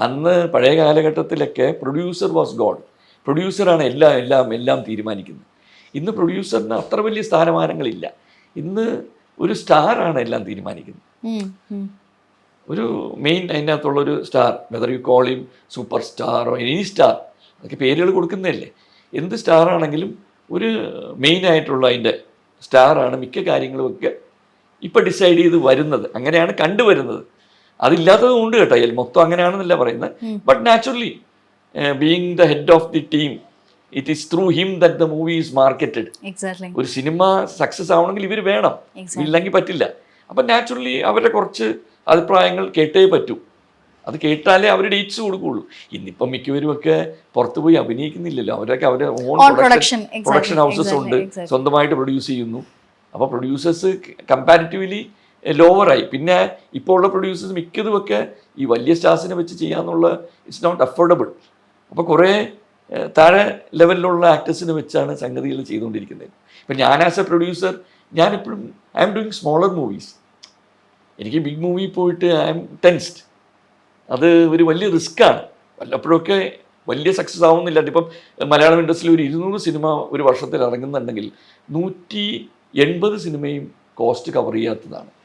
അന്ന് പഴയ കാലഘട്ടത്തിലൊക്കെ പ്രൊഡ്യൂസർ വാസ് ഗോഡ്. പ്രൊഡ്യൂസറാണ് എല്ലാം തീരുമാനിക്കുന്നത്. ഇന്ന് പ്രൊഡ്യൂസറിന് അത്ര വലിയ സ്ഥാനമാനങ്ങളില്ല. ഇന്ന് ഒരു സ്റ്റാറാണ് എല്ലാം തീരുമാനിക്കുന്നത്. ഒരു മെയിൻ അതിനകത്തുള്ളൊരു star, whether you call him super സ്റ്റാറോ എനി സ്റ്റാർ, അതൊക്കെ പേരുകൾ കൊടുക്കുന്നതല്ലേ. എന്ത് സ്റ്റാറാണെങ്കിലും ഒരു മെയിനായിട്ടുള്ള അതിൻ്റെ സ്റ്റാറാണ് മിക്ക കാര്യങ്ങളുമൊക്കെ ഇപ്പം ഡിസൈഡ് ചെയ്ത് വരുന്നത്. അങ്ങനെയാണ് കണ്ടുവരുന്നത്. അതില്ലാത്തത് കൊണ്ട് കേട്ടോ, മൊത്തം അങ്ങനെയാണെന്നല്ല പറയുന്നത്. But naturally being the head of the team, it is through him that the movie is marketed. ഒരു സിനിമ സക്സസ് ആവണമെങ്കിൽ ഇവർ വേണം, ഇല്ലെങ്കിൽ പറ്റില്ല. അപ്പം നാച്ചുറലി അവരുടെ കുറച്ച് അഭിപ്രായങ്ങൾ കേട്ടേ പറ്റൂ. അത് കേട്ടാലേ അവർ ഡേറ്റ്സ് കൊടുക്കുകയുള്ളൂ. ഇന്നിപ്പം മിക്കവരും ഒക്കെ പുറത്തു പോയി അഭിനയിക്കുന്നില്ലല്ലോ. അവരൊക്കെ അവരുടെ ഓൺ പ്രൊഡക്ഷൻ ഹൗസസ് ഉണ്ട്, സ്വന്തമായിട്ട് പ്രൊഡ്യൂസ് ചെയ്യുന്നു. അപ്പോൾ പ്രൊഡ്യൂസേഴ്സ് കമ്പാരിറ്റീവ്ലി ലോവറായി. പിന്നെ ഇപ്പോൾ ഉള്ള പ്രൊഡ്യൂസേഴ്സ് മിക്കതുമൊക്കെ ഈ വലിയ സ്റ്റാർസിനെ വെച്ച് ചെയ്യാന്നുള്ള ഇറ്റ്സ് നോട്ട് അഫോർഡബിൾ. അപ്പോൾ കുറേ താഴെ ലെവലിലുള്ള ആക്ടേഴ്സിനെ വെച്ചാണ് സംഗതികൾ ചെയ്തുകൊണ്ടിരിക്കുന്നത്. ഇപ്പം ഞാൻ ആസ് എ പ്രൊഡ്യൂസർ ഞാനെപ്പോഴും I am doing smaller movies. എനിക്ക് ബിഗ് മൂവി പോയിട്ട് ഐ എം ടെൻസ്ഡ്. അത് ഒരു വലിയ റിസ്ക്കാണ്. വല്ലപ്പോഴൊക്കെ വലിയ സക്സസ് ആവുന്നില്ല. ഇപ്പം മലയാളം ഇൻഡസ്ട്രിയിൽ ഒരു 200 സിനിമ ഒരു വർഷത്തിൽ ഇറങ്ങുന്നുണ്ടെങ്കിൽ 180 സിനിമയും കോസ്റ്റ് കവർ ചെയ്യാത്തതാണ്.